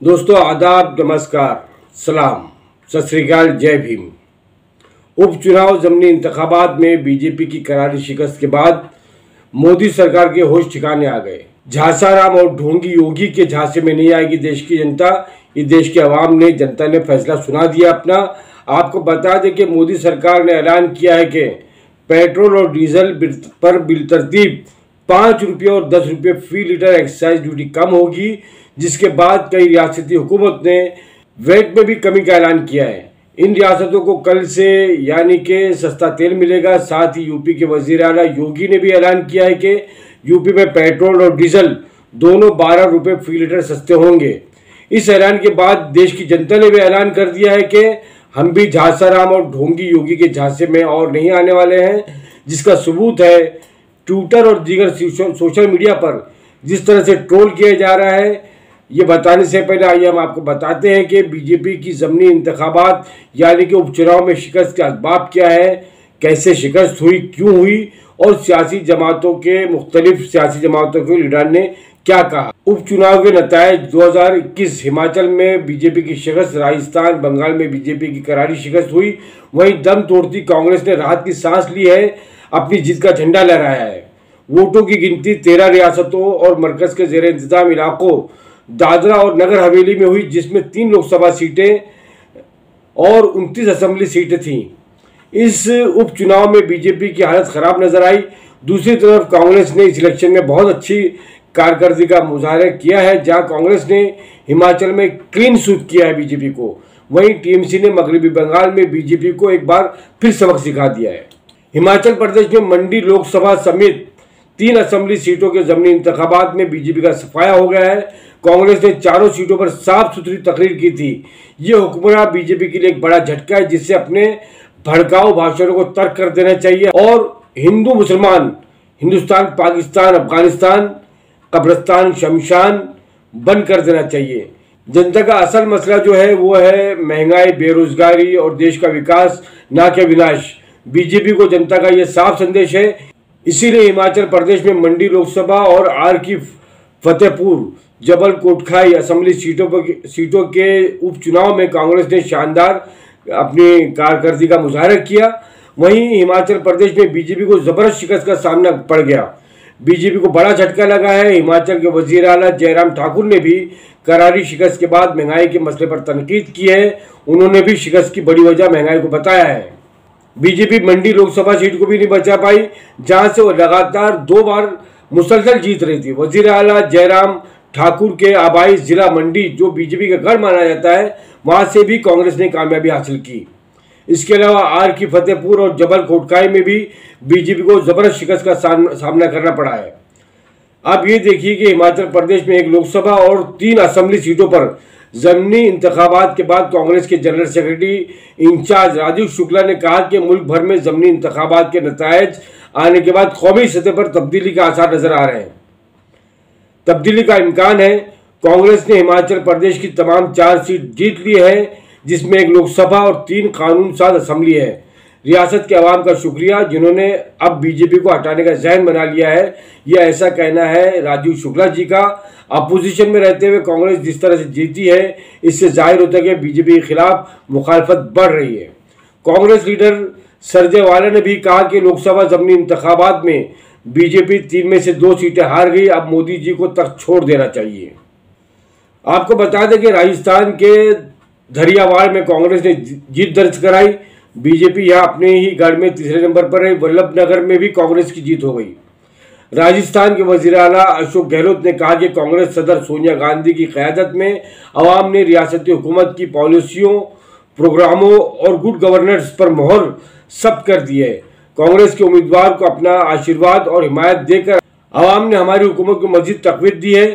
दोस्तों आदाब, नमस्कार, सलाम, सत श्री अकाल, जय भीम। उपचुनाव ज़मीनी इंतखाबात में बीजेपी की करारी शिकस्त के बाद मोदी सरकार के होश ठिकाने आ गए। झांसाराम और ढोंगी योगी के झांसे में नहीं आएगी देश की जनता। ये देश के अवाम ने, जनता ने फैसला सुना दिया अपना। आपको बता दें कि मोदी सरकार ने ऐलान किया है कि पेट्रोल और डीजल पर बिलतरतीब 5 रुपये और 10 रुपये फी लीटर एक्साइज ड्यूटी कम होगी, जिसके बाद कई रियासती हुकूमत ने वैट में भी कमी का ऐलान किया है। इन रियासतों को कल से यानी कि सस्ता तेल मिलेगा। साथ ही यूपी के वजीर आला योगी ने भी ऐलान किया है कि यूपी में पेट्रोल और डीजल दोनों 12 रुपये फी लीटर सस्ते होंगे। इस ऐलान के बाद देश की जनता ने भी ऐलान कर दिया है कि हम भी झांसाराम और ढोंगी योगी के झांसे में और नहीं आने वाले हैं, जिसका सबूत है ट्विटर और दीगर सोशल मीडिया पर जिस तरह से ट्रोल किया जा रहा है। ये बताने से पहले आइए हम आपको बताते हैं कि बीजेपी की ज़मीनी इंतखाबात यानी कि उपचुनाव में शिकस्त के असबाब क्या है, कैसे शिकस्त हुई, क्यों हुई और मुख्तलिफ सियासी जमातों के लीडर ने क्या कहा। उपचुनाव के नतायज 2021 हिमाचल में बीजेपी की शिकस्त, राजस्थान, बंगाल में बीजेपी की करारी शिकस्त हुई। वहीं दम तोड़ती कांग्रेस ने राहत की सांस ली है, अपनी जीत का झंडा लहराया है। वोटों की गिनती 13 रियासतों और मरकज के जेर इंतजाम इलाकों दादरा और नगर हवेली में हुई, जिसमें 3 लोकसभा सीटें और 29 असेंबली सीटें थीं। इस उपचुनाव में बीजेपी की हालत खराब नजर आई। दूसरी तरफ कांग्रेस ने इस इलेक्शन में बहुत अच्छी कारकर्दगी का मुजाहरा किया है, जहां कांग्रेस ने हिमाचल में क्लीन स्वीप किया है बीजेपी को। वहीं टीएमसी ने मगरबी बंगाल में बीजेपी को एक बार फिर सबक सिखा दिया है। हिमाचल प्रदेश में मंडी लोकसभा समेत 3 असेंबली सीटों के ज़मीनी इंतखाबात में बीजेपी का सफाया हो गया है। कांग्रेस ने चारों सीटों पर साफ सुथरी तकरीर की थी। ये हुक्मरान बीजेपी के लिए एक बड़ा झटका है, जिससे अपने भड़काऊ भाषणों को तर्क कर देना चाहिए और हिंदू मुसलमान, हिंदुस्तान पाकिस्तान, अफगानिस्तान, कब्रिस्तान शमशान बंद कर देना चाहिए। जनता का असल मसला जो है वो है महंगाई, बेरोजगारी और देश का विकास, ना कि विनाश। बीजेपी को जनता का ये साफ संदेश है। इसीलिए हिमाचल प्रदेश में मंडी लोकसभा और आर की फतेहपुर, जबल कोटखाई असेंबली सीटों के उपचुनाव में कांग्रेस ने शानदार अपनी कारकर्दगी का मुजाहरा किया। वहीं हिमाचल प्रदेश में बीजेपी को जबरदस्त शिकस्त का सामना पड़ गया। बीजेपी को बड़ा झटका लगा है। हिमाचल के वजीर आला जयराम ठाकुर ने भी करारी शिकस्त के बाद महंगाई के मसले पर तनकीद की है। उन्होंने भी शिकस्त की बड़ी वजह महंगाई को बताया है। बीजेपी मंडी लोकसभा सीट को भी नहीं बचा पाई, जहां से वो लगातार 2 बार मुसलसल जीत रही थी। वजीर आला जयराम ठाकुर के आबाई जिला मंडी, जो बीजेपी का गढ़ माना जाता है, वहां से भी कांग्रेस ने कामयाबी हासिल की। इसके अलावा आर की फतेहपुर और जबल कोटखाई में भी बीजेपी को जबरदस्त शिकस्त का सामना करना पड़ा है। आप ये देखिए कि हिमाचल प्रदेश में 1 लोकसभा और 3 असेंबली सीटों पर ज़मीनी इंतखाबात के बाद कांग्रेस के general secretary in charge Rajiv Shukla ने कहा कि मुल्क भर में ज़मीनी इंतखाबात के नतायज आने के बाद कौमी सतह पर तब्दीली का आसार नजर आ रहे हैं। तब्दीली का इम्कान है। कांग्रेस ने हिमाचल प्रदेश की तमाम 4 सीट जीत ली है, जिसमें 1 लोकसभा और 3 कानून साज असेंबली है। रियासत के अवाम का शुक्रिया, जिन्होंने अब बीजेपी को हटाने का ज़हन बना लिया है। यह ऐसा कहना है राजीव शुक्ला जी का। अपोजिशन में रहते हुए कांग्रेस जिस तरह से जीती है, इससे जाहिर होता है कि बीजेपी के खिलाफ मुखालफत बढ़ रही है। कांग्रेस लीडर सरजेवाला ने भी कहा कि लोकसभा ज़मीनी इंतखाबात में बीजेपी 3 में से 2 सीटें हार गई, अब मोदी जी को तख्त छोड़ देना चाहिए। आपको बता दें कि राजस्थान के धरियावाड़ में कांग्रेस ने जीत दर्ज कराई। बीजेपी यहां अपने ही गढ़ में तीसरे नंबर पर है। वल्लभनगर में भी कांग्रेस की जीत हो गई। राजस्थान के वजीर आला अशोक गहलोत ने कहा कि कांग्रेस सदर सोनिया गांधी की क़यादत में अवाम ने रियासती हुकूमत की पॉलिसियों, प्रोग्रामों और गुड गवर्नेंस पर मोहर सब कर दी है। कांग्रेस के उम्मीदवार को अपना आशीर्वाद और हिमायत देकर अवाम ने हमारी हुकूमत को मजीद तकवीत दी है,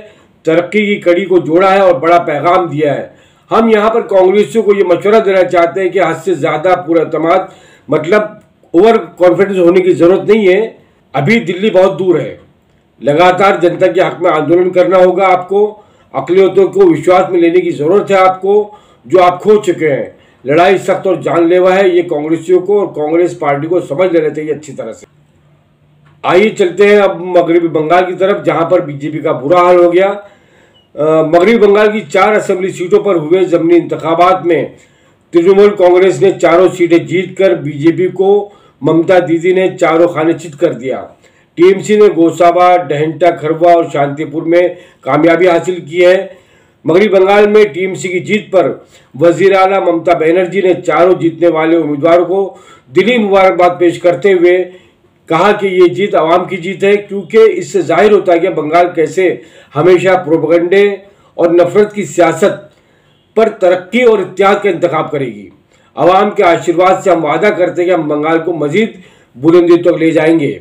तरक्की की कड़ी को जोड़ा है और बड़ा पैगाम दिया है। हम यहाँ पर कांग्रेसियों को ये मशवरा देना चाहते हैं कि हद से ज़्यादा पूरा एतमाद, मतलब ओवर कॉन्फिडेंस होने की ज़रूरत नहीं है। अभी दिल्ली बहुत दूर है। लगातार जनता के हक में आंदोलन करना होगा। आपको अक़लियतों को विश्वास में लेने की ज़रूरत है, आपको जो आप खो चुके हैं। लड़ाई सख्त और जानलेवा है। ये कांग्रेसियों को और कांग्रेस पार्टी को समझ लेना चाहिए अच्छी तरह से। आइए चलते हैं अब मगरबी बंगाल की तरफ, जहां पर बीजेपी का बुरा हाल हो गया। मगरबी बंगाल की 4 असेंबली सीटों पर हुए ज़मीनी इंतखाबात में तृणमूल कांग्रेस ने चारों सीटें जीतकर बीजेपी को ममता दीदी ने चारों खाने चित कर दिया। टीएमसी ने गोसाबा, डहंटा, खरवा और शांतिपुर में कामयाबी हासिल की है। मगरबी बंगाल में टीएमसी की जीत पर वजीर आला ममता बनर्जी ने चारों जीतने वाले उम्मीदवारों को दिली मुबारकबाद पेश करते हुए कहा कि ये जीत आवाम की जीत है, क्योंकि इससे जाहिर होता है कि बंगाल कैसे हमेशा प्रोपेगेंडे और नफरत की सियासत पर तरक्की और इत्तेहाद का इंतखाब करेगी। आवाम के आशीर्वाद से हम वादा करते हैं कि हम बंगाल को मजीद बुलंदी तक ले जाएंगे।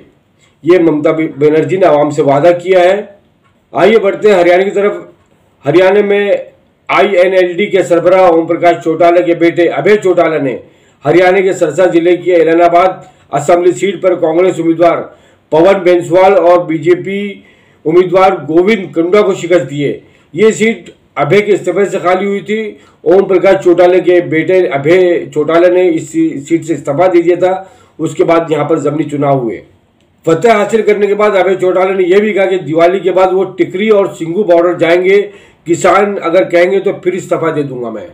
ये ममता बनर्जी ने आवाम से वादा किया है। आइए बढ़ते हैं हरियाणा की तरफ। हरियाणा में INLD के सरबराह ओम प्रकाश चौटाला के बेटे अभय चौटाला ने हरियाणा के सिरसा जिले की एलनाबाद असेंबली सीट पर कांग्रेस उम्मीदवार पवन बेंसवाल और बीजेपी उम्मीदवार गोविंद कंडा को शिकस्त दी है। ये सीट अभय के इस्तीफे से खाली हुई थी। ओम प्रकाश चौटाला के बेटे अभय चौटाला ने इस सीट से इस्तीफा दे दिया था। उसके बाद यहाँ पर ज़मीनी चुनाव हुए। फतेह हासिल करने के बाद अभय चौटाला ने यह भी कहा कि दिवाली के बाद वो टिकरी और सिंगू बॉर्डर जाएंगे। किसान अगर कहेंगे तो फिर इस्तीफा दे दूंगा मैं।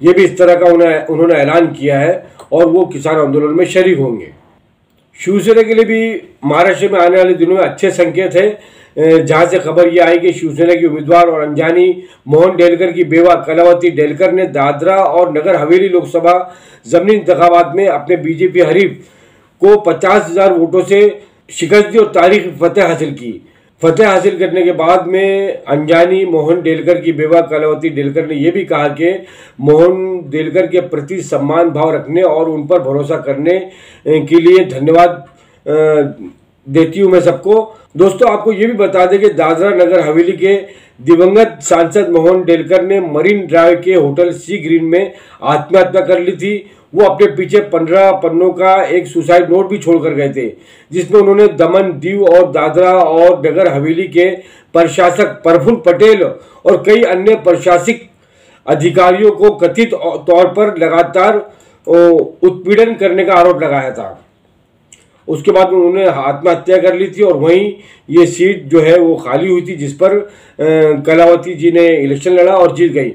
ये भी इस तरह का उन्होंने ऐलान किया है और वो किसान आंदोलन में शरीक होंगे। शिवसेना के लिए भी महाराष्ट्र में आने वाले दिनों में अच्छे संकेत है, जहां से खबर यह आई कि शिवसेना की उम्मीदवार और अंजानी मोहन डेलकर की बेवा कलावती डेलकर ने दादरा और नगर हवेली लोकसभा ज़मीनी इंतखाबात में अपने बीजेपी हरीफ को 50,000 वोटों से शिकस्त दी और तारीखी फतेह हासिल की। फतेह हासिल करने के बाद में अंजानी मोहन डेलकर की बेवा कलावती डेलकर ने यह भी कहा कि मोहन डेलकर के प्रति सम्मान भाव रखने और उन पर भरोसा करने के लिए धन्यवाद देती हूं मैं सबको। दोस्तों, आपको ये भी बता दें कि दादरा नगर हवेली के दिवंगत सांसद मोहन डेलकर ने मरीन ड्राइव के होटल सी ग्रीन में आत्महत्या कर ली थी। वो अपने पीछे 15 पन्नों का एक सुसाइड नोट भी छोड़कर गए थे, जिसमें उन्होंने दमन, दीव और दादरा और नगर हवेली के प्रशासक प्रफुल्ल पटेल और कई अन्य प्रशासनिक अधिकारियों को कथित तौर पर लगातार उत्पीड़न करने का आरोप लगाया था। उसके बाद उन्होंने आत्महत्या कर ली थी और वहीं ये सीट जो है वो खाली हुई थी, जिस पर कलावती जी ने इलेक्शन लड़ा और जीत गई।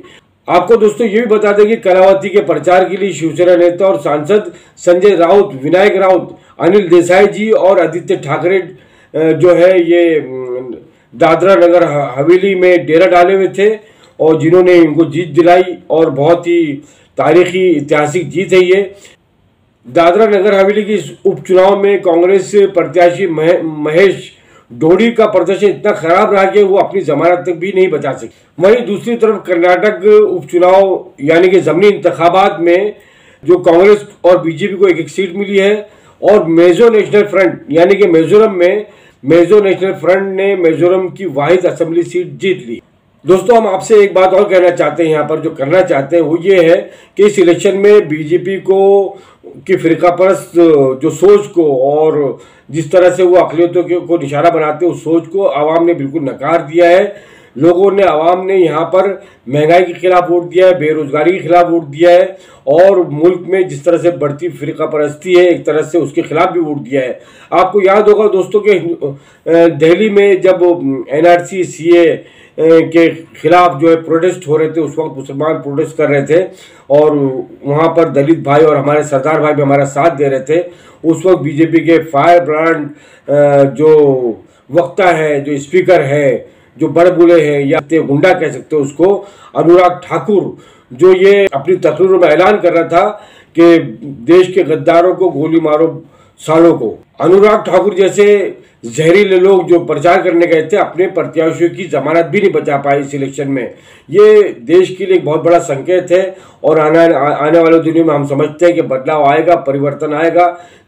आपको दोस्तों ये भी बता दें कि कलावती के प्रचार के लिए शिवसेना नेता और सांसद संजय राउत, विनायक राउत, अनिल देसाई जी और आदित्य ठाकरे जो है ये दादरा नगर हवेली में डेरा डाले हुए थे और जिन्होंने इनको जीत दिलाई और बहुत ही तारीखी ऐतिहासिक जीत है ये। दादरा नगर हवेली की उपचुनाव में कांग्रेस प्रत्याशी महेश डोडी का प्रदर्शन इतना खराब रहा कि वो अपनी जमानत तक भी नहीं बचा सके। वहीं दूसरी तरफ कर्नाटक उपचुनाव यानी कि ज़मीनी इंतखाबात में जो कांग्रेस और बीजेपी को एक सीट मिली है और मेजो नेशनल फ्रंट यानी कि मिजोरम में मेजो नेशनल फ्रंट ने मिजोरम की वाहिद असेंबली सीट जीत ली। दोस्तों, हम आपसे एक बात और कहना चाहते हैं, यहाँ पर जो करना चाहते हैं वो ये है कि इस इलेक्शन में बीजेपी की फिरकापरस्त जो सोच को और जिस तरह से वो अक़लियतों को निशाना बनाते हैं उस सोच को आवाम ने बिल्कुल नकार दिया है। लोगों ने आवाम ने यहाँ पर महंगाई के खिलाफ वोट दिया है, बेरोजगारी के खिलाफ वोट दिया है और मुल्क में जिस तरह से बढ़ती फिरकापरस्ती है एक तरह से उसके खिलाफ भी वोट दिया है। आपको याद होगा दोस्तों कि दिल्ली में जब NRC CA के खिलाफ जो है प्रोटेस्ट हो रहे थे, उस वक्त मुसलमान प्रोटेस्ट कर रहे थे और वहाँ पर दलित भाई और हमारे सरदार भाई भी हमारा साथ दे रहे थे। उस वक्त बीजेपी के फायर ब्रांड जो वक्ता है, जो स्पीकर है, जो बड़बुले हैं या गुंडा कह सकते हो उसको, अनुराग ठाकुर, जो ये अपनी तकरीरों में ऐलान कर रहा था कि देश के गद्दारों को गोली मारो सालों को। अनुराग ठाकुर जैसे जहरीले लोग जो प्रचार करने गए थे अपने प्रत्याशियों की जमानत भी नहीं बचा पाए इस इलेक्शन में। ये देश के लिए एक बहुत बड़ा संकेत है और आने वाले दिनों में हम समझते हैं कि बदलाव आएगा, परिवर्तन आएगा,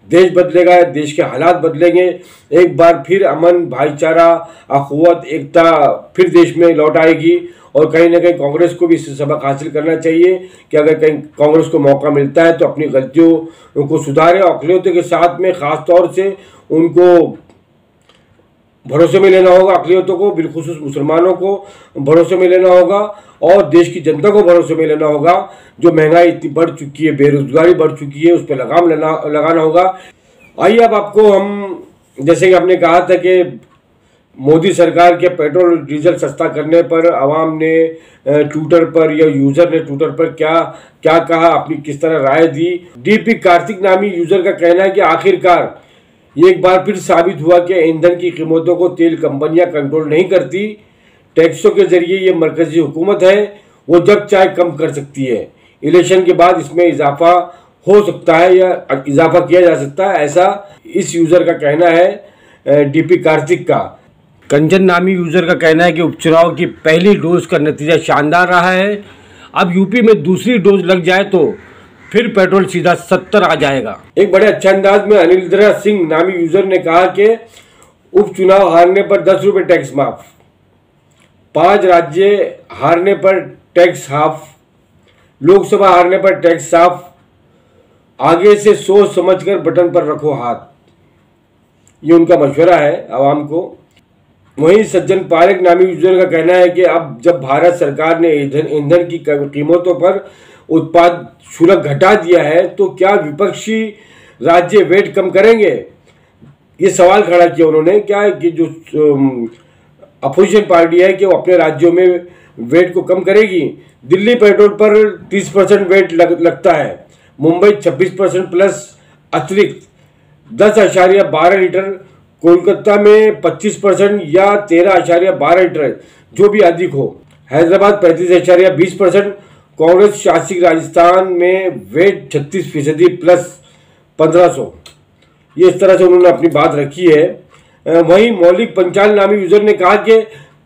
देश बदलेगा, देश के हालात बदलेंगे। एक बार फिर अमन, भाईचारा, अखुवत, एकता फिर देश में लौट आएगी और कहीं ना कहीं कांग्रेस को भी इससे सबक हासिल करना चाहिए कि अगर कहीं कांग्रेस को मौका मिलता है तो अपनी गलतियों को सुधारे। अक़लियतों के साथ में ख़ास तौर से उनको भरोसे में लेना होगा, अक़लियतों को, बिलखुसूस मुसलमानों को भरोसे में लेना होगा और देश की जनता को भरोसे में लेना होगा। जो महंगाई इतनी बढ़ चुकी है, बेरोजगारी बढ़ चुकी है, उस पर लगाम लगाना होगा। आइए अब आपको हम, जैसे कि हमने कहा था कि मोदी सरकार के पेट्रोल डीजल सस्ता करने पर आवाम ने ट्विटर पर या यूजर ने ट्विटर पर क्या क्या कहा, अपनी किस तरह राय दी। डीपी कार्तिक नामी यूजर का कहना है कि आखिरकार ये एक बार फिर साबित हुआ कि ईंधन की कीमतों को तेल कंपनियां कंट्रोल नहीं करती। टैक्सों के जरिए ये मरकजी हुकूमत है, वो जब चाहे कम कर सकती है। इलेक्शन के बाद इसमें इजाफा हो सकता है या इजाफा किया जा सकता है, ऐसा इस यूजर का कहना है। डीपी कार्तिक का कंचन नामी यूजर का कहना है कि उपचुनाव की पहली डोज का नतीजा शानदार रहा है। अब यूपी में दूसरी डोज लग जाए तो फिर पेट्रोल सीधा 70 आ जाएगा। एक बड़े अच्छे अंदाज में अनिल सिंह नामी यूजर ने कहा कि उपचुनाव हारने पर 10 रुपये टैक्स माफ, 5 राज्य हारने पर टैक्स हाफ, लोकसभा हारने पर टैक्स साफ, आगे से सोच समझकर बटन पर रखो हाथ। ये उनका मशवरा है आवाम को। वहीं सज्जन पारेख नामी यूजर का कहना है कि अब जब भारत सरकार ने ईंधन की कीमतों पर उत्पाद शुल्क घटा दिया है तो क्या विपक्षी राज्य वेट कम करेंगे। ये सवाल खड़ा किया उन्होंने, क्या कि जो अपोजिशन पार्टी है कि वो अपने राज्यों में वेट को कम करेगी। दिल्ली पेट्रोल पर 30% वेट लगता है, मुंबई 26% प्लस अतिरिक्त 10.12 लीटर, कोलकाता में 25% या 13.12 लीटर जो भी अधिक हो, हैदराबाद 35.20%, कांग्रेस शासित राजस्थान में वेट 36% प्लस 1500। ये इस तरह से उन्होंने अपनी बात रखी है। वहीं मौलिक पंचाल नामी यूजर ने कहा कि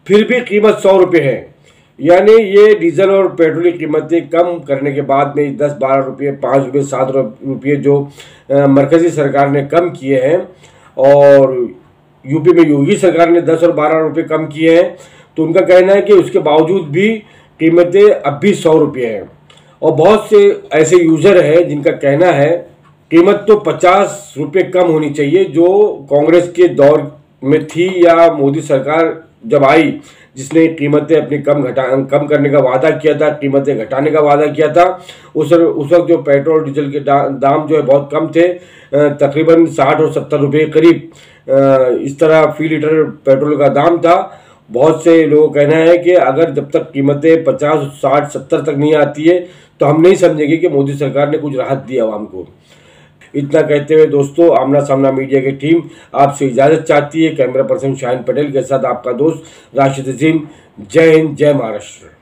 फिर भी कीमत 100 रुपये है, यानी ये डीजल और पेट्रोल की कीमतें कम करने के बाद में 10-12 रुपये, 5 रुपये, 7 रुपये जो मरकजी सरकार ने कम किए हैं और यूपी में योगी सरकार ने 10 और 12 रुपये कम किए हैं, तो उनका कहना है कि उसके बावजूद भी कीमतें अब भी 100 रुपये हैं। और बहुत से ऐसे यूज़र हैं जिनका कहना है कीमत तो 50 रुपये कम होनी चाहिए जो कांग्रेस के दौर में थी या मोदी सरकार जब आई जिसने कीमतें अपनी कम करने का वादा किया था, कीमतें घटाने का वादा किया था। उस वक्त जो पेट्रोल डीजल के दाम जो है बहुत कम थे, तकरीबन 60 और 70 रुपये करीब इस तरह फी लीटर पेट्रोल का दाम था। बहुत से लोगों का कहना है कि अगर जब तक कीमतें 50, 60, 70 तक नहीं आती है तो हम नहीं समझेंगे कि मोदी सरकार ने कुछ राहत दी आवाम को। इतना कहते हुए दोस्तों, आमना सामना मीडिया की टीम आपसे इजाज़त चाहती है। कैमरा पर्सन शाहिन पटेल के साथ आपका दोस्त राशिद अजीम। जय हिंद, जय महाराष्ट्र।